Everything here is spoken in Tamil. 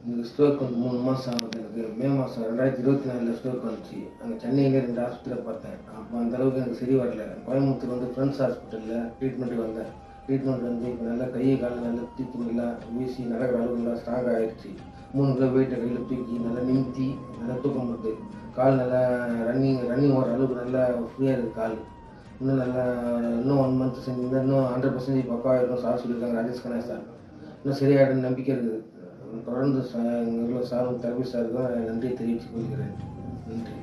எனக்கு ஸ்ட்ரோக் வந்து 3 மாதம் ஆகுது. எனக்கு மே மாதம் 2024 ஸ்ட்ரோக் வந்துச்சு. அங்கே சென்னையிலே 2 ஹாஸ்பிட்டலில் பார்த்தேன். அப்போ அந்தளவுக்கு எனக்கு சரி வரல. கோயம்புத்தூர் வந்து ஃப்ரெண்ட்ஸ் ஹாஸ்பிட்டலில் ட்ரீட்மெண்ட்டுக்கு வந்தேன். ட்ரீட்மெண்ட் வந்து இப்போ நல்லா கை கால் நல்லா தூக்கி நல்லா வீசி நடக்கிற அளவுக்கு நல்லா ஸ்ட்ராங் ஆகிடுச்சு. 3 கிலோ வெயிட்டை கையில் தூக்கி நல்லா நிமித்தி நல்லா தூக்கம் போட்டு கால் நல்லா ரன்னிங் ஓடுற அளவுக்கு நல்லா ஃப்ரீயாக இருக்குது கால். இன்னும் நல்லா இன்னும் 1 மந்த் செஞ்சிருந்தால் இன்னும் 100% பக்காவாக இருக்கும் சார் சொல்லியிருக்காங்க ராஜேஷ் கணேஷ் சார். இன்னும் சரியாயிடும்னு நம்பிக்கை இருக்குது. தொடர்ந்து எங்கள் ஊரில் சாரும் தெரபிஸ்ட் சாருக்கும் நன்றி தெரிவித்துக் கொள்கிறேன். நன்றி.